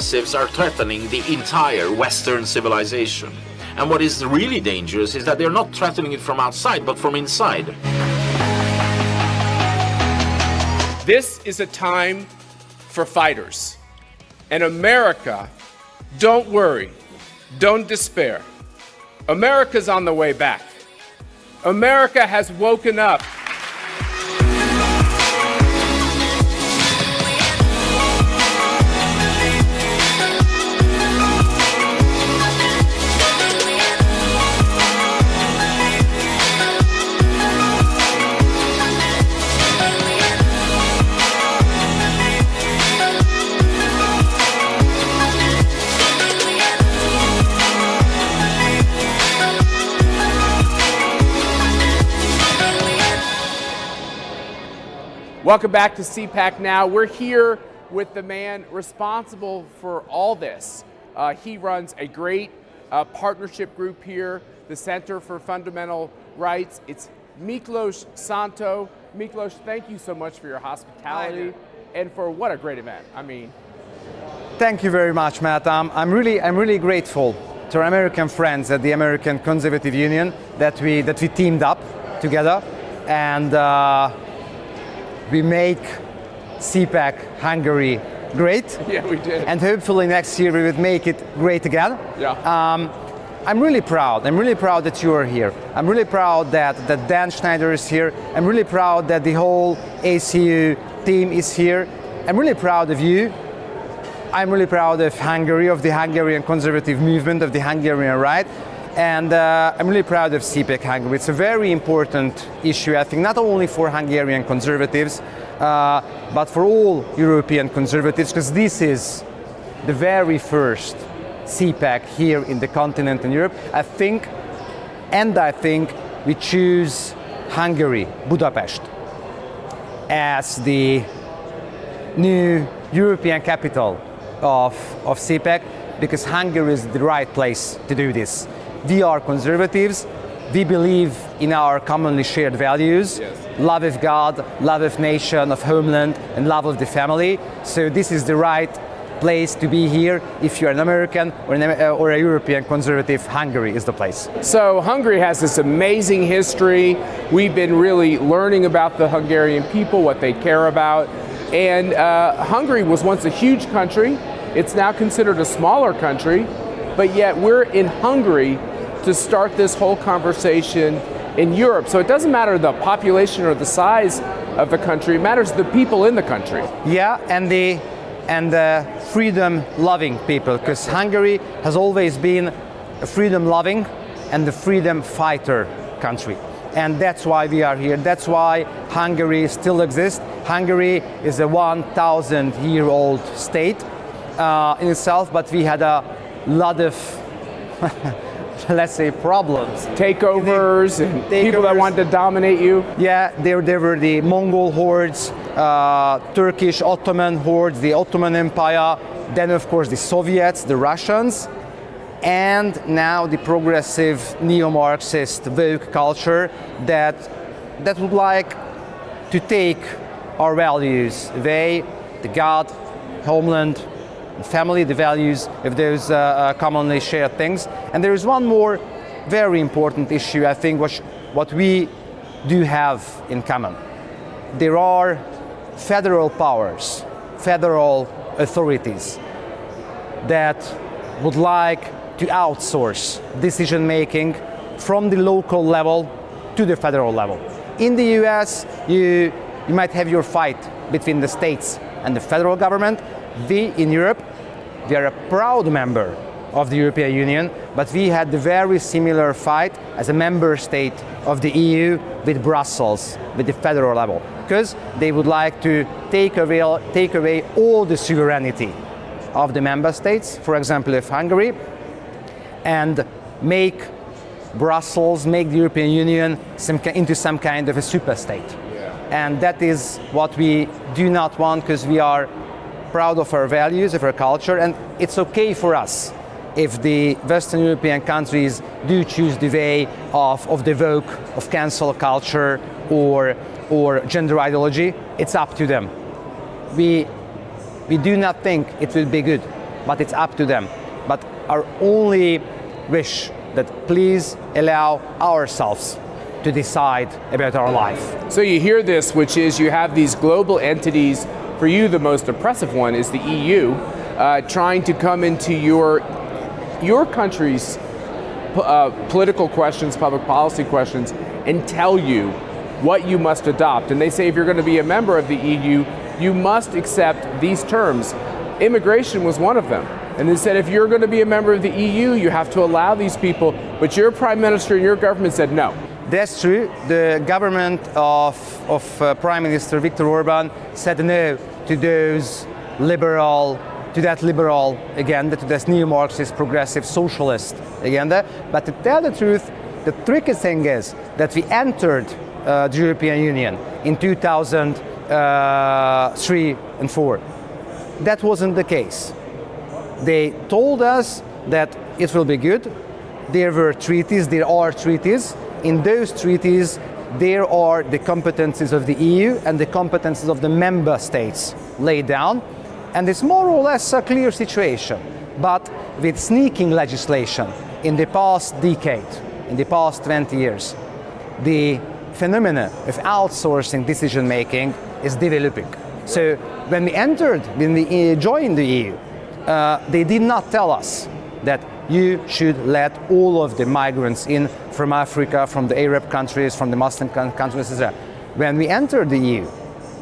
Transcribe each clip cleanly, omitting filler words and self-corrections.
progressives are threatening the entire Western civilization. And what is really dangerous is that they're not threatening it from outside, but from inside. This is a time for fighters. And America, don't worry, don't despair. America's on the way back. America has woken up. Welcome back to CPAC Now. We're here with the man responsible for all this. He runs a great partnership group here, the Center for Fundamental Rights. It's Miklos Santo. Miklos, thank you so much for your hospitality and for what a great event. I mean, thank you very much, Matt. I'm really grateful to our American friends at the American Conservative Union that we teamed up together and we make CPAC Hungary great. Yeah, we did. And hopefully next year we would make it great again. Yeah. I'm really proud. I'm really proud that you are here. I'm really proud that Dan Schneider is here. I'm really proud that the whole ACU team is here. I'm really proud of you. I'm really proud of Hungary, of the Hungarian conservative movement, of the Hungarian right. And I'm really proud of CPAC Hungary. It's a very important issue, I think, not only for Hungarian conservatives, but for all European conservatives, because this is the very first CPAC here in the continent in Europe. I think we choose Hungary, Budapest, as the new European capital of CPAC, because Hungary is the right place to do this. We are conservatives. We believe in our commonly shared values, yes. Love of God, love of nation, of homeland, and love of the family. So this is the right place to be here. If you're an American or a European conservative, Hungary is the place. So Hungary has this amazing history. We've been really learning about the Hungarian people, what they care about. And Hungary was once a huge country. It's now considered a smaller country, but yet we're in Hungary to start this whole conversation in Europe. So it doesn't matter the population or the size of the country, it matters the people in the country. Yeah, and the freedom-loving people, because Hungary has always been a freedom-loving and the freedom fighter country. And that's why we are here. That's why Hungary still exists. Hungary is a 1,000-year-old state in itself, but we had a lot of let's say problems. Takeovers and people that wanted to dominate you. Yeah, there were the Mongol hordes, Turkish Ottoman hordes, the Ottoman Empire, then of course the Soviets, the Russians, and now the progressive neo-Marxist woke culture that would like to take our values away, the God, homeland, family, the values of those commonly shared things. And there is one more very important issue, I think, what we do have in common. There are federal powers, federal authorities that would like to outsource decision making from the local level to the federal level. In the US, you might have your fight between the states and the federal government. We in Europe, we are a proud member of the European Union, but we had the very similar fight as a member state of the EU with Brussels, with the federal level, because they would like to take away all the sovereignty of the member states, for example, of Hungary, and make Brussels, make the European Union into some kind of a super state. Yeah. And that is what we do not want, because we are proud of our values, of our culture, and it's okay for us if the Western European countries do choose the way of the woke, of cancel culture or gender ideology. It's up to them. We do not think it will be good but it's up to them. But our only wish that please allow ourselves to decide about our life. So you hear this, which is you have these global entities. For you, the most oppressive one is the EU, trying to come into your country's political questions, public policy questions, and tell you what you must adopt. And they say if you're going to be a member of the EU, you must accept these terms. Immigration was one of them. And they said if you're going to be a member of the EU, you have to allow these people. But your prime minister and your government said no. That's true. The government of Prime Minister Viktor Orban said no to that liberal agenda, to this neo-Marxist, progressive, socialist agenda. But to tell the truth, the tricky thing is that we entered the European Union in 2003 and 4. That wasn't the case. They told us that it will be good. There are treaties. In those treaties, there are the competencies of the EU and the competencies of the member states laid down. And it's more or less a clear situation. But with sneaking legislation in the past decade, in the past 20 years, the phenomena of outsourcing decision making is developing. So when we joined the EU, they did not tell us that you should let all of the migrants in from Africa, from the Arab countries, from the Muslim countries, etc. When we entered the EU,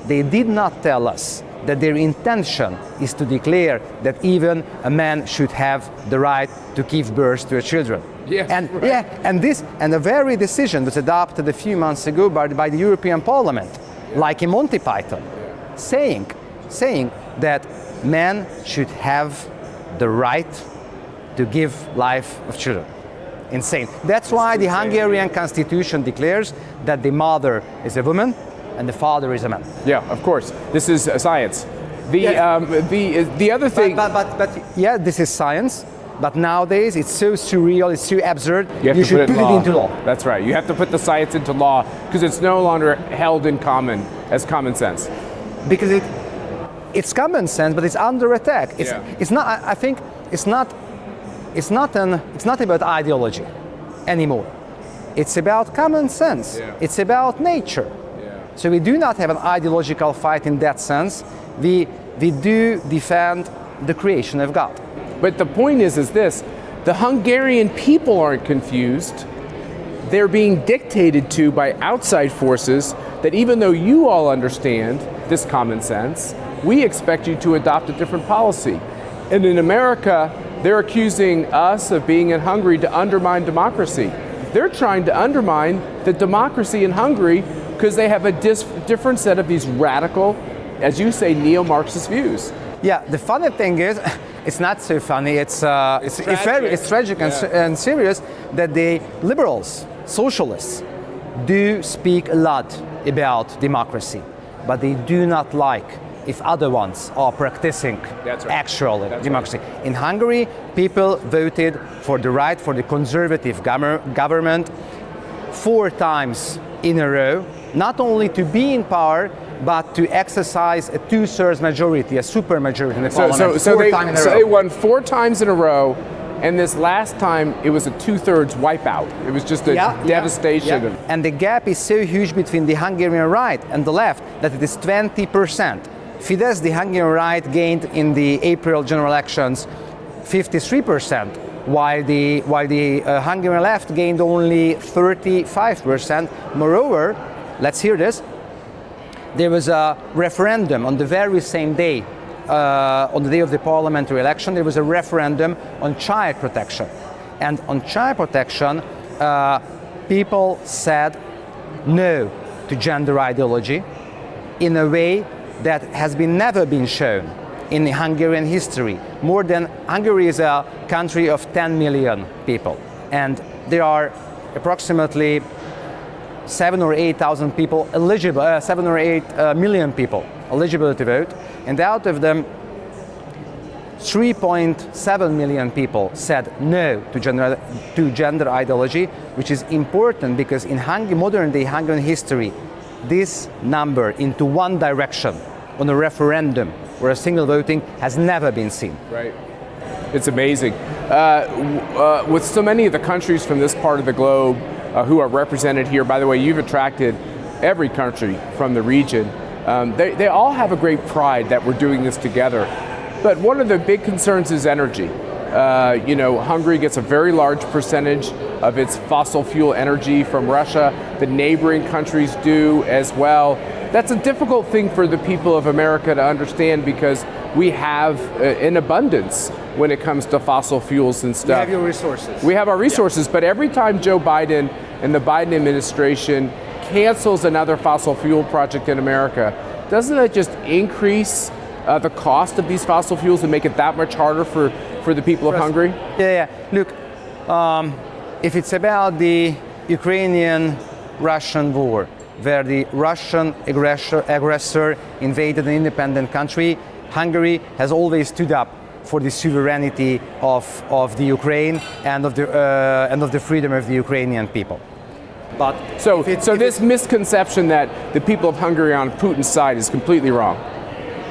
they did not tell us that their intention is to declare that even a man should have the right to give birth to a children. Yes, and right. And the very decision was adopted a few months ago by the European Parliament, like in Monty Python, saying that men should have the right to give life of children. Insane. That's why the Hungarian constitution declares that the mother is a woman and the father is a man. Yeah, of course. This is science. The other thing. But yeah, this is science. But nowadays it's so surreal, it's so absurd. You should put it into law. That's right. You have to put the science into law because it's no longer held in common as common sense. Because it's common sense, but it's under attack. It's not. I think it's not. It's not about ideology anymore. It's about common sense. Yeah. It's about nature. Yeah. So we do not have an ideological fight in that sense. We do defend the creation of God. But the point is this: the Hungarian people aren't confused. They're being dictated to by outside forces that even though you all understand this common sense, we expect you to adopt a different policy. And in America, they're accusing us of being in Hungary to undermine democracy. They're trying to undermine the democracy in Hungary because they have a different set of these radical, as you say, neo-Marxist views. Yeah, the funny thing is, it's not so funny. It's tragic and serious that the liberals, socialists, do speak a lot about democracy, but they do not like if other ones are practicing actual democracy. Right. In Hungary, people voted for the right for the conservative government 4 times in a row, not only to be in power, but to exercise a 2/3 majority, a super majority in the parliament. So they won 4 times in a row, and this last time it was a 2/3 wipeout. It was just a devastation. Yeah. And the gap is so huge between the Hungarian right and the left that it is 20%. Fidesz, the Hungarian right, gained in the April general elections 53%, while the Hungarian left gained only 35%. Moreover, let's hear this. There was a referendum on the very same day, on the day of the parliamentary election, there was a referendum on child protection. And on child protection, people said no to gender ideology in a way that has never been shown in the Hungarian history. Hungary is a country of 10 million people, and there are approximately 7 or 8,000 people eligible, 7 or 8 million people eligible to vote, and out of them 3.7 million people said no to gender ideology, which is important because in modern day Hungarian history, this number into one direction on a referendum or a single voting has never been seen. Right. It's amazing. With so many of the countries from this part of the globe who are represented here, by the way, you've attracted every country from the region. They all have a great pride that we're doing this together. But one of the big concerns is energy. Hungary gets a very large percentage of its fossil fuel energy from Russia. The neighboring countries do as well. That's a difficult thing for the people of America to understand because we have an abundance when it comes to fossil fuels and stuff. We have your resources. We have our resources, but every time Joe Biden and the Biden administration cancels another fossil fuel project in America, doesn't that just increase the cost of these fossil fuels and make it that much harder for the people of Hungary? Yeah. Look, if it's about the Ukrainian-Russian war, where the Russian aggressor invaded an independent country, Hungary has always stood up for the sovereignty of the Ukraine and of the freedom of the Ukrainian people. But so this misconception that the people of Hungary are on Putin's side is completely wrong.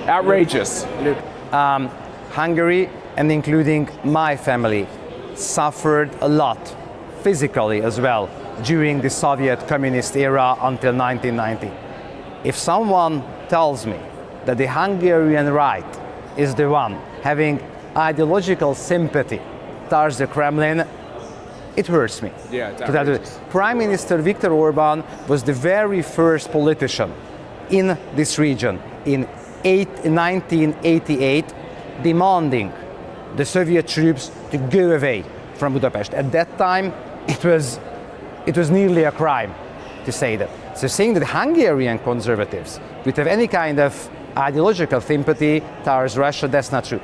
Outrageous. Look, Hungary, and including my family, suffered a lot physically as well during the Soviet communist era until 1990. If someone tells me that the Hungarian right is the one having ideological sympathy towards the Kremlin, it hurts me. Yeah, it's outrageous. Prime Minister Viktor Orban was the very first politician in this region in 1988 demanding the Soviet troops to go away from Budapest. At that time, it was nearly a crime to say that. So saying that Hungarian conservatives would have any kind of ideological sympathy towards Russia, that's not true.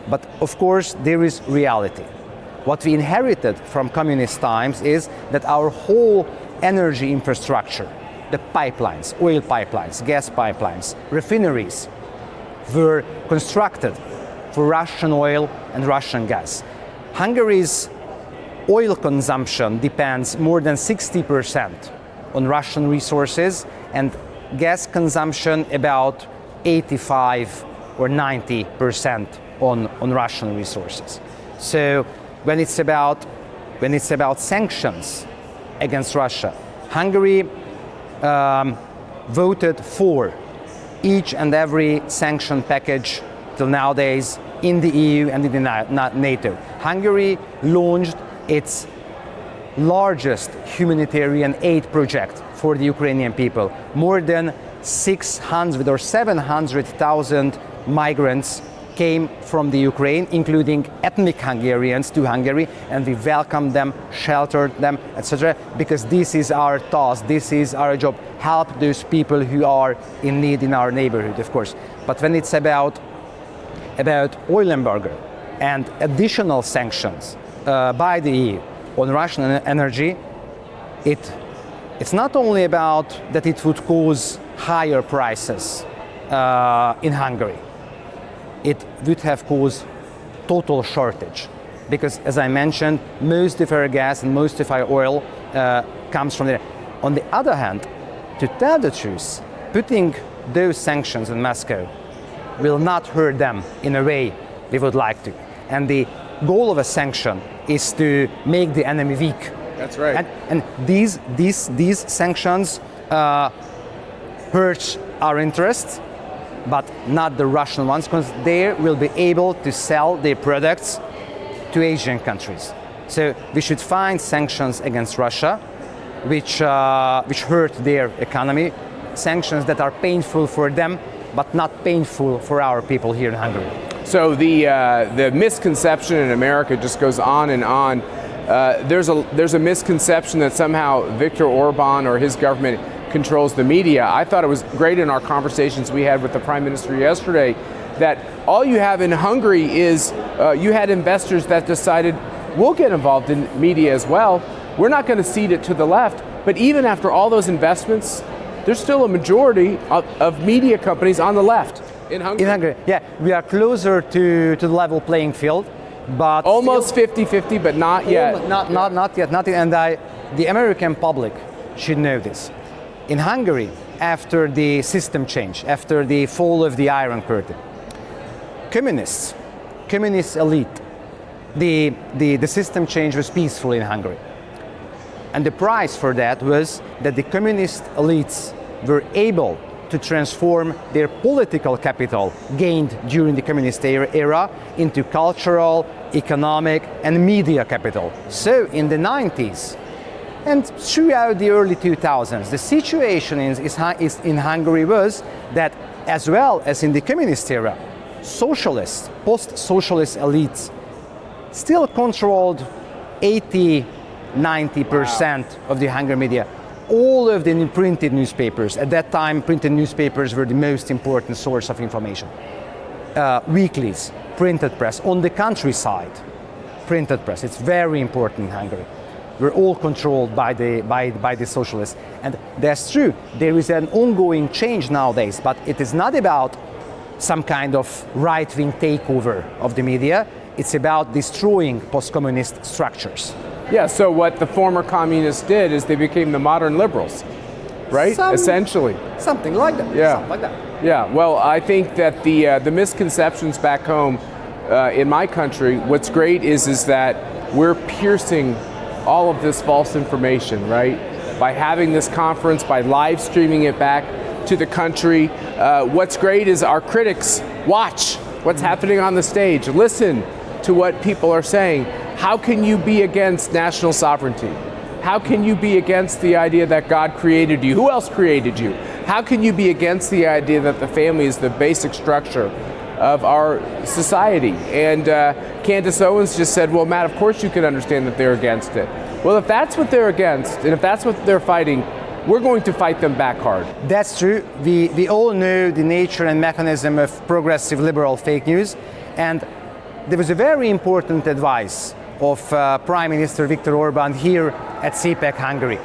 But of course, there is reality. What we inherited from communist times is that our whole energy infrastructure, the pipelines, oil pipelines, gas pipelines, refineries, were constructed for Russian oil and Russian gas. Hungary's oil consumption depends more than 60% on Russian resources, and gas consumption about 85 or 90% on Russian resources. So when it's about sanctions against Russia, Hungary voted for each and every sanction package till nowadays in the EU and in the NATO. Hungary launched its largest humanitarian aid project for the Ukrainian people. More than 600 or 700,000 migrants came from the Ukraine, including ethnic Hungarians to Hungary, and we welcomed them, sheltered them, etc. Because this is our task, this is our job, help those people who are in need in our neighborhood, of course. But when it's about oil embargo and additional sanctions by the EU on Russian energy, it's not only about that it would cause higher prices in Hungary. It would have caused total shortage because, as I mentioned, most of our gas and most of our oil comes from there. On the other hand, to tell the truth, putting those sanctions on Moscow will not hurt them in a way we would like to. And the goal of a sanction is to make the enemy weak. That's right. And these sanctions hurt our interests, but not the Russian ones, because they will be able to sell their products to Asian countries. So we should find sanctions against Russia, which hurt their economy, sanctions that are painful for them, but not painful for our people here in Hungary. So the misconception in America just goes on and on. There's a misconception that somehow Viktor Orban or his government controls the media. I thought it was great in our conversations we had with the Prime Minister yesterday that all you have in Hungary is you had investors that decided we'll get involved in media as well. We're not going to cede it to the left. But even after all those investments, there's still a majority of media companies on the left in Hungary. In Hungary, yeah, we are closer to the level playing field, but almost 50-50, but not yet. Not yet. And the American public should know this. In Hungary, after the system change, after the fall of the Iron Curtain, communist elite the system change was peaceful in Hungary. And the price for that was that the communist elites were able to transform their political capital gained during the communist era into cultural, economic, and media capital. So in the 90s and throughout the early 2000s, the situation in Hungary was that, as well as in the communist era, socialist, post-socialist elites still controlled 80-90% of the Hungarian media. All of the printed newspapers, at that time printed newspapers were the most important source of information. Weeklies, printed press, on the countryside, printed press, it's very important in Hungary. We're all controlled by the socialists. And that's true, there is an ongoing change nowadays, but it is not about some kind of right-wing takeover of the media, it's about destroying post-communist structures. Yeah, so what the former communists did is they became the modern liberals, right? Essentially. Something like that. Yeah. Something like that. Yeah, well, I think that the misconceptions back home in my country, what's great is that we're piercing all of this false information, right? By having this conference, by live streaming it back to the country. What's great is our critics watch what's happening on the stage, listen to what people are saying. How can you be against national sovereignty? How can you be against the idea that God created you? Who else created you? How can you be against the idea that the family is the basic structure of our society? And Candace Owens just said, well, Matt, of course you can understand that they're against it. Well, if that's what they're against, and if that's what they're fighting, we're going to fight them back hard. That's true. We all know the nature and mechanism of progressive liberal fake news. And there was a very important advice of Prime Minister Viktor Orban here at CPAC Hungary.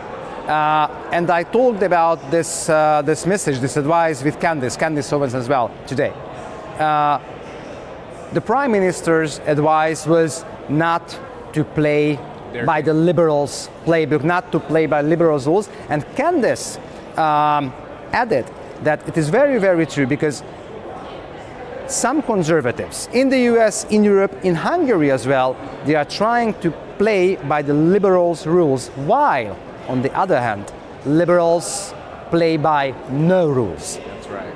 And I talked about this message, this advice with Candace Owens as well today. The Prime Minister's advice was not to play by the liberals' playbook, not to play by liberals' rules. And Candace added that it is very, very true, because some conservatives in the US, in Europe, in Hungary as well, they are trying to play by the liberals' rules, while, on the other hand, liberals play by no rules. That's right.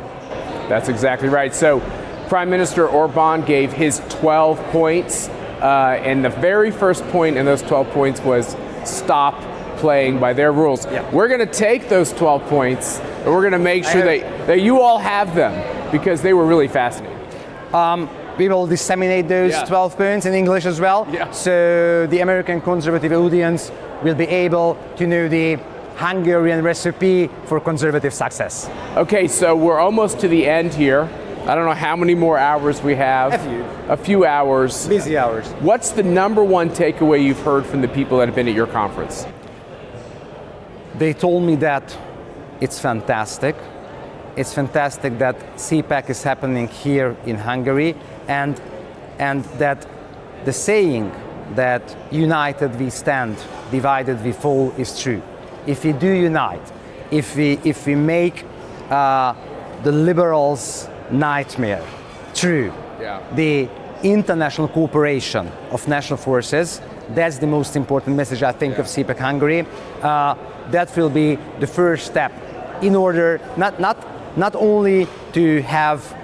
That's exactly right. So Prime Minister Orban gave his 12 points, and the very first point in those 12 points was stop playing by their rules. Yeah. We're going to take those 12 points, and we're going to make sure that you all have them, because they were really fascinating. We will disseminate those 12 points in English as well, so the American conservative audience will be able to know the Hungarian recipe for conservative success. Okay, so we're almost to the end here. I don't know how many more hours we have. A few hours. Busy hours. What's the number one takeaway you've heard from the people that have been at your conference? They told me that it's fantastic. It's fantastic that CPAC is happening here in Hungary, and that the saying that united we stand, divided we fall is true. If we do unite, if we make the liberals' nightmare true, the international cooperation of national forces, that's the most important message, I think, of CPAC Hungary. That will be the first step in order not only to have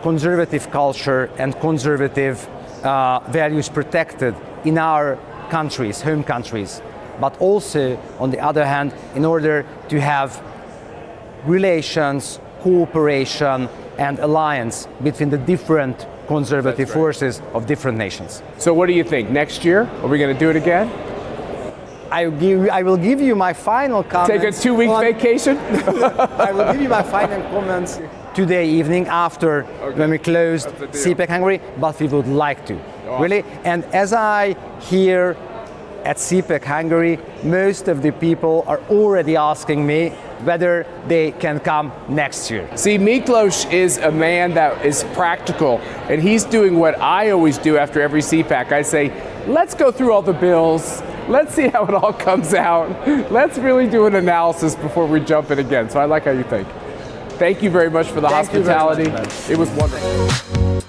conservative culture and conservative values protected in our countries, home countries, but also, on the other hand, in order to have relations, cooperation, and alliance between the different conservative forces of different nations. So what do you think? Next year, are we going to do it again? I will give you my final comments. Take a 2-week vacation? I will give you my final comments today evening after when we closed CPAC Hungary, but we would like to, really. And as I hear at CPAC Hungary, most of the people are already asking me whether they can come next year. See, Miklos is a man that is practical, and he's doing what I always do after every CPAC. I say, let's go through all the bills. Let's see how it all comes out. Let's really do an analysis before we jump in again. So I like how you think. Thank you very much for the hospitality. It was wonderful.